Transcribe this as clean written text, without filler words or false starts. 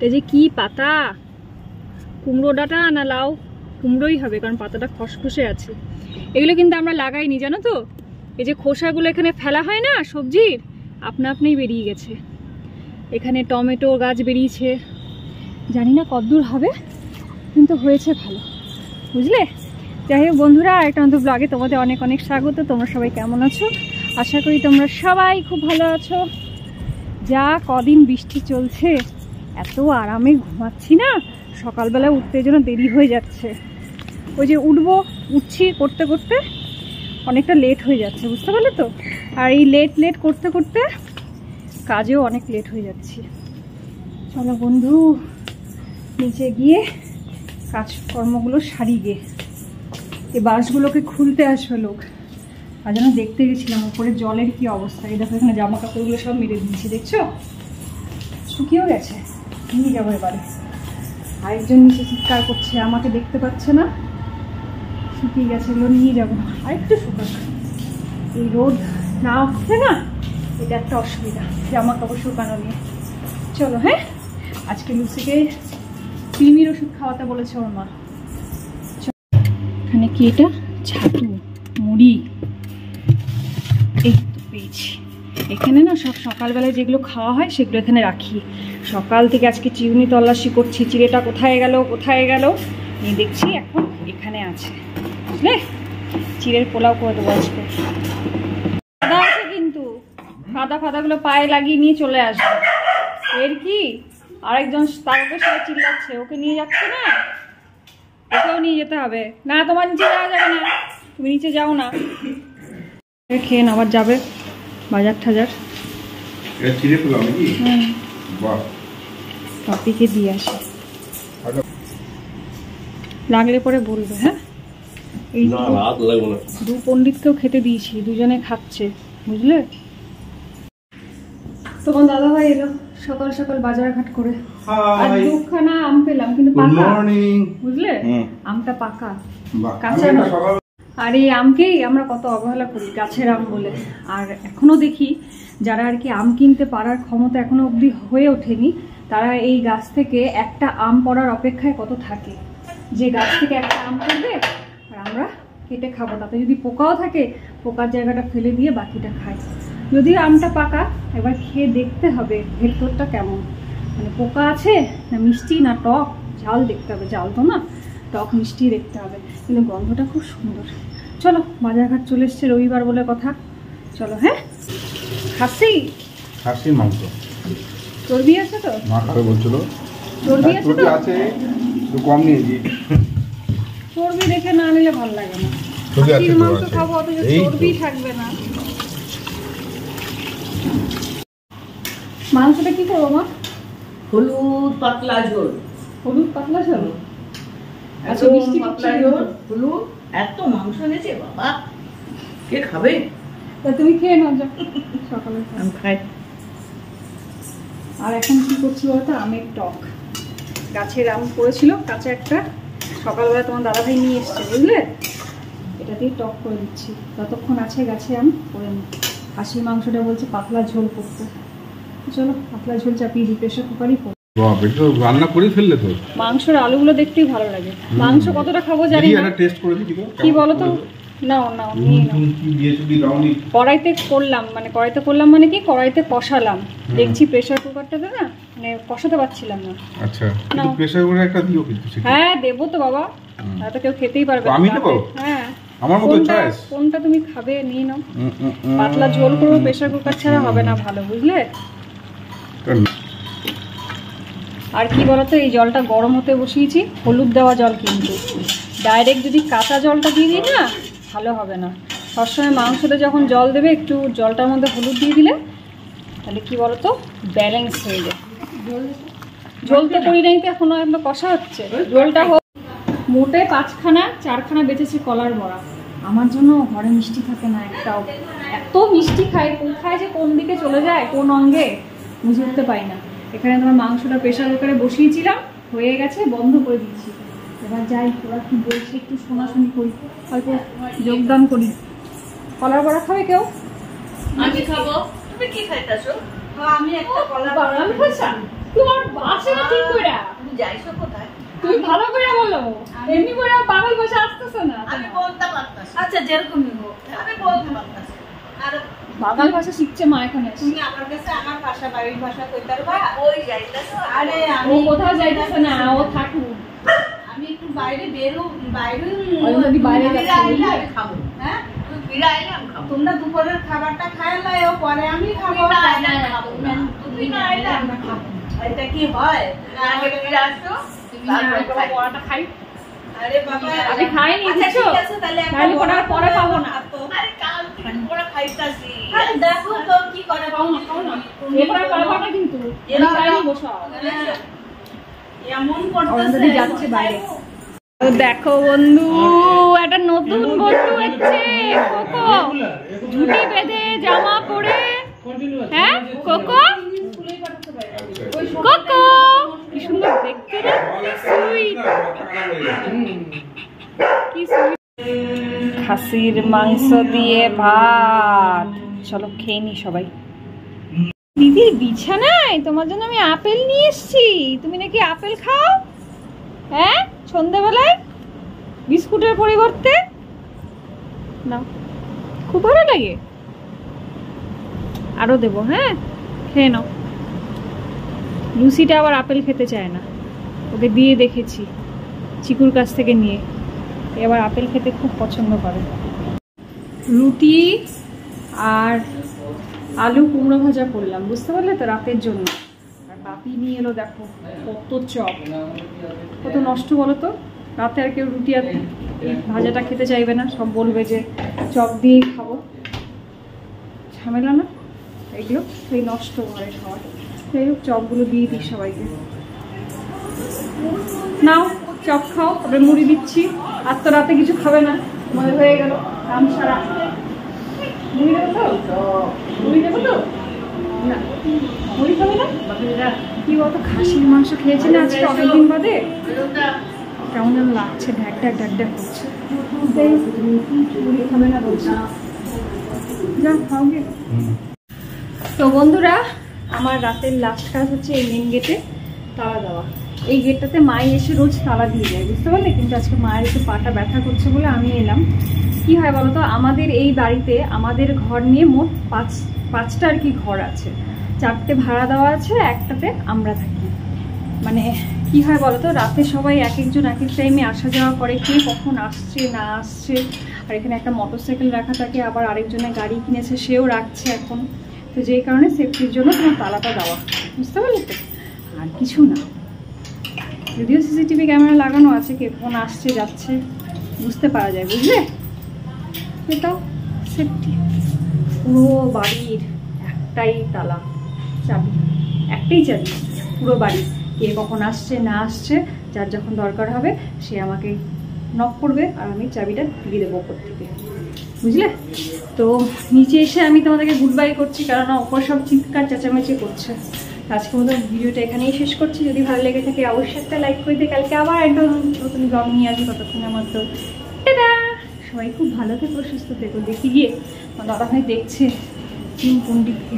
এটা যে কি পাতা, কুমড়ো ডাঁটা না লাউ? কুমড়োই হবে, কারণ পাতাটা খসখসে আছে। এগুলো কিন্তু আমরা লাগাইনি, জানো তো। এই যে খোসাগুলো এখানে ফেলা হয় না সবজির, আপনা আপনিই বেরিয়ে গেছে। এখানে টমেটো গাছ বেরিয়েছে, জানি না কতদূর হবে, কিন্তু হয়েছে ভালো, বুঝলে। যাই হোক বন্ধুরা, একটা নতুন ব্লগে তোমাদের অনেক অনেক স্বাগত। তোমরা সবাই কেমন আছো? আশা করি তোমরা সবাই খুব ভালো আছো। যা কদিন বৃষ্টি চলছে, এত আরামে ঘুমাচ্ছি না, সকালবেলা উঠতে যেন দেরি হয়ে যাচ্ছে। ওই যে উঠছি করতে করতে অনেকটা লেট হয়ে যাচ্ছে, বুঝতে পারলে তো। আর এই লেট করতে করতে কাজেও অনেক লেট হয়ে যাচ্ছে। চলো বন্ধু, নিচে গিয়ে কাজকর্মগুলো সারি গে। এই বাঁশগুলোকে খুলতে আসবে লোক, আর যেন দেখতে গেছিলাম উপরে জলের কি অবস্থা। এই দেখো এখানে জামা কাপড়গুলো সব মেরে দিয়েছি, দেখছো শুকিয়েও গেছে। নিয়ে যাবো এবারে। আরেকজন নিচে চিৎকার করছে, আমাকে দেখতে পাচ্ছে না, শুকিয়ে গেছে, এগুলো নিয়ে যাবো। আরেকটু শুকাক, এই রোদ না উঠছে না, এটা একটা অসুবিধা জামা কাপড় শুকানো নিয়ে। চলো হ্যাঁ, আজকে লুচিকে কৃমির ওষুধ খাওয়াতে বলেছে ওর মা। এখানে কি এটা? ছাতু মুড়ি, এই তো পেয়েছি। এখানে না সব সকালবেলায় যেগুলো খাওয়া হয় সেগুলো এখানে রাখি। সকাল থেকে আজকে চিউনি তল্লাশি করছি, চিড়েটা কোথায় গেল নিয়ে দেখছি এখন এখানে আছে, বুঝলে। চিড়ের পোলাও করে দেবো আজকে। কাদা আছে কিন্তু, ফাদাগুলো পায়ে লাগিয়ে নিয়ে চলে আসবে। এর কি আরেকজন তারকে সবাই চিল্লাচ্ছে, ওকে নিয়ে যাচ্ছে না, ওকেও নিয়ে যেতে হবে। না তোমার নিচে যাওয়া যাবে না, তুমি নিচে যাও না, খেয়ে আবার যাবে বাজার টাজার। পাপিকে দিয়ে আসে, লাগলে পরে বলবে। হ্যাঁ, এই দু পণ্ডিতকেও খেতে দিয়েছি, দুজনে খাচ্ছে, বুঝলে। তোমার দাদা ভাই এলো সকাল সকাল বাজার ঘাট করে। আর দুখানা আম পেলাম, কিন্তু পাকা, বুঝলে। আমটা পাকা, কাঁচা না। আর এই আমকেই আমরা কত অবহেলা করি, গাছের আম বলে। আর এখনো দেখি যারা আর কি আম কিনতে পারার ক্ষমতা এখনো অবধি হয়ে ওঠেনি, তারা এই গাছ থেকে একটা আম পড়ার অপেক্ষায় কত থাকে, যে গাছ থেকে একটা আম পড়বে আর আমরা কেটে খাবো। তাতে যদি পোকাও থাকে, পোকার জায়গাটা ফেলে দিয়ে বাকিটা খাই। যদিও আমটা পাকা, এবার খেয়ে দেখতে হবে ভেতরটা কেমন, মানে পোকা আছে না মিষ্টি না টক, ঝাল দেখতে হবে। ঝাল তো না, টক মিষ্টি দেখতে হবে, কিন্তু গন্ধটা খুব সুন্দর। চলো, বাজারঘাট চলে এসছে, রবিবার বলে কথা। চলো হ্যাঁ। খাসির মাংস, চর্বি আছে তো? মা খাবে বলছিল, চর্বি আছে তো? আছে, একটু কম নিয়েছি। চর্বি দেখে না নিলে ভালো লাগে না। খাসির মাংস খাবো, অথচ চর্বি থাকবে না। মাংসটা কি করবো মা? হলুদ পাতলা ঝোল। হলুদ পাতলা ঝোল, আচ্ছা মিষ্টি পাতলা ঝোল, হলুদ। এত মাংস এনেছে বাবা, কে খাবে? তা তুমি খেয়ে নাও, যা সকালে আমি খাই। আর এখন কি করছি বলতো, আমের টক। গাছের আম পড়েছিল কাঁচা একটা, সকালবেলা তোমার দাদা ভাই নিয়ে এসছে, বুঝলে। এটা দিয়ে টক করে দিচ্ছি, যতক্ষণ আছে গাছে আম করে নি। খাসির মাংসটা বলছে পাতলা ঝোল করতে, চলো পাতলা ঝোল চাপিয়ে দিই, প্রেসার কুকারই রান্না করে ফেললে তো। মাংসের আলুগুলো দেখতেই ভালো লাগে। মাংস কতটা খাবো জানি না, কি বলো তো। নাও কড়াইতে করলাম, মানে কি কড়াইতে কষালাম। দেখছি প্রেসার কুকারটাতে না, মানে কষাতে পারছিলাম না। আচ্ছা, প্রেসার কুকারে একটা দিও কিন্তু। হ্যাঁ দেবো তো বাবা, তাতে কেউ খেতেই পারবে না। আমি দেবো? হ্যাঁ, আমার মতো চয়েস। কোনটা তুমি খাবে নিয়ে নাও। পাতলা ঝোল করবো, প্রেসার কুকার ছাড়া হবে না ভালো, বুঝলে। আর কি বলতো, এই জলটা গরম হতে বসিয়েছি, হলুদ দেওয়া জল, কিন্তু ডাইরেক্ট যদি কাঁচা জলটা দিয়ে দিই না ভালো হবে না। সবসময় মাংসটা যখন জল দেবে, একটু জলটার মধ্যে হলুদ দিয়ে দিলে তাহলে কি বলতো ব্যালেন্স হয়ে যায়। ঝোল তো করি নাই তো, এখনো একদম কষা হচ্ছে। ঝোলটা মোটে 4খানা বেঁচেছে কলার বড়া। আমার জন্য ঘরে মিষ্টি থাকে না একটাও, এত মিষ্টি খাই, কোথায় যে কোন দিকে চলে যায়, কোন অঙ্গে বুঝে উঠতে পারি না। এখানে তোমার মাংসটা প্রেসার কুকারে বসিয়েছিলাম, হয়ে গেছে, বন্ধ করে দিচ্ছি। এবার যাই, ওরা কি বলছে একটু শোনাশুনি করি, অল্প যোগদান করি। কলার বড়া খাবে কেউ? আমি খাবো। তুমি কি খাইতেছো? আমি একটা কলা বড়া খাইছি। তোমার আসে না ঠিক করে। তুমি যাইছো কোথায়? তুমি ভালো করে বলো, এমনি করে পাগল ভাষা আসতেছে না। আমি বলতে পারতাছি। আচ্ছা যেরকমই হোক আমি বলতে পারতাছি। আর বাঙাল ভাষা শিখছে মা এখানে এসে। তুমি আমার কাছে আমার ভাষা বাড়ির ভাষা কইতে পারবা? ওই যাইতাছো? আরে ও আমি কোথাও যাইতেছে না, ও থাকুক। আমি একটু বাইরে বাইরে অলরেডি বাইরে ফিরে যাচ্ছে। আইলে আমি খাবো। হ্যাঁ তুমি ফিরে আইলে আমি খাবো। তোমরা দুপুরের খাবারটা খায় লাও, পরে আমি খাবো। তুমি না আইলে আমি খাবো না। তুমি না আইলে আমি খাবো। এটা কি হয়? আগে ফিরে আসো, তুমি না তারপরে তোমার খাই। পড়াটা খাই। আরে বাবা আমি খাইনি, আচ্ছা বুঝছো? ঠিক আছে তাহলে একটা তাহলে পরে আর পরে খাবো না। তো আরে কাল থেকে পড়া খাইতাছি। আরে দেখো তো কি করে খাও না, খাও না। এরপরে পারবা না কিন্তু। এবার আমি খাইনি, বসাও। এমন অলরেডি যাচ্ছে বাইরে। তো দেখো বন্ধু, একটা নতুন বন্ধু এসেছে, কোকো। ঝুটি বেঁধে জামা পরে, হ্যাঁ কোকো, কোকো কি সুন্দর দেখতে রে, সুইট, কি সুইট। খাসির মাংস দিয়ে ভাত, চলো খেয়ে নি সবাই। দিদির বিছানায় তোমার জন্য আমি আপেল নিয়ে এসেছি, তুমি নাকি আপেল খাও? হ্যাঁ, সন্ধ্যাবেলায় বিস্কুটের পরিবর্তে না, খুব ভালো লাগে। আরো দেবো, হ্যাঁ খেয়ে নাও। লুসিটা আবার আপেল খেতে চায় না, ওকে দিয়ে দেখেছি চিকুর কাছ থেকে নিয়ে, এবার আপেল খেতে খুব পছন্দ করে। রুটি আর আলু কুমড়ো ভাজা করলাম, বুঝতে পারলে তো, রাতের জন্য। আর বাপি নিয়ে এলো দেখো কত চপ, কত নষ্ট বলো তো। রাতে আর কেউ রুটি আর এই ভাজাটা খেতে চাইবে না, সব বলবে যে চপ দিয়েই খাবো। ঝামেলা না এগুলো, সেই নষ্ট ঘরে খাওয়ার। যাই হোক চপগুলো দিয়ে দিই সবাইকে। নাও চপ খাও, তবে মুড়ি দিচ্ছি। আর তো রাতে কিছু খাবে না, তোমাদের হয়ে গেল কাম সারা। মুড়ি দেবো তো? মুড়ি দেবো তো? না মুড়ি খাবে না? কি বলতো, খাসির মাংস খেয়েছি না আজকে অনেকদিন বাদে, কেমন যেন লাগছে, ঢ্যাক ঢ্যাক ঢ্যাক ঢ্যাক করছে। মুড়ি খাবে না বলছে, যা খাও গে। তো বন্ধুরা, আমার রাতের লাস্ট কাজ হচ্ছে এই মেন গেটে তালা দেওয়া। এই গেটটাতে মাই এসে রোজ তালা দিয়ে যায়, বুঝতে পারলে, কিন্তু আজকে মায়ের একটু পাটা ব্যথা করছে বলে আমি এলাম। কি হয় বলতো, আমাদের এই বাড়িতে আমাদের ঘর নিয়ে মোট পাঁচটা আর কি ঘর আছে। 4টে ভাড়া দেওয়া আছে, একটাতে আমরা থাকি। মানে কি হয় বলতো, রাতে সবাই এক একজন এক এক টাইমে আসা যাওয়া করে, কে কখন আসছে না আসছে। আর এখানে একটা মোটরসাইকেল রাখা থাকে, আবার আরেকজনের গাড়ি কিনেছে, সেও রাখছে এখন। তো যেই কারণে সেফটির জন্য তোমার তালাটা দেওয়া, বুঝতে পারলে তো, আর কিছু না। যদিও সিসিটিভি ক্যামেরা লাগানো আছে, কে কখন আসছে যাচ্ছে বুঝতে পারা যায়, বুঝলে। এটাও সেফটি। পুরো বাড়ির একটাই তালা, চাবি, একটাই চাবি পুরো বাড়ি। কে কখন আসছে না আসছে, যার যখন দরকার হবে সে আমাকে নক করবে, আর আমি চাবিটা দিয়ে দেবো ওপর থেকে, বুঝলে। তো নিচে এসে আমি তোমাদেরকে গুড বাই করছি, কারণ ওপর সব চিৎকার চেঁচামেচি করছে। আজকের মতো ভিডিওটা এখানেই শেষ করছি। যদি ভালো লেগে থাকে অবশ্যই একটা লাইক করে দিই। কালকে আবার একটা নতুন ব্লগ নিয়ে আসবো, ততক্ষণের মতো টাটা। সবাই খুব ভালো থেকো, সুস্থ থেকো। দেখি গিয়ে দাদা ভাই দেখছে পণ্ডিতকে।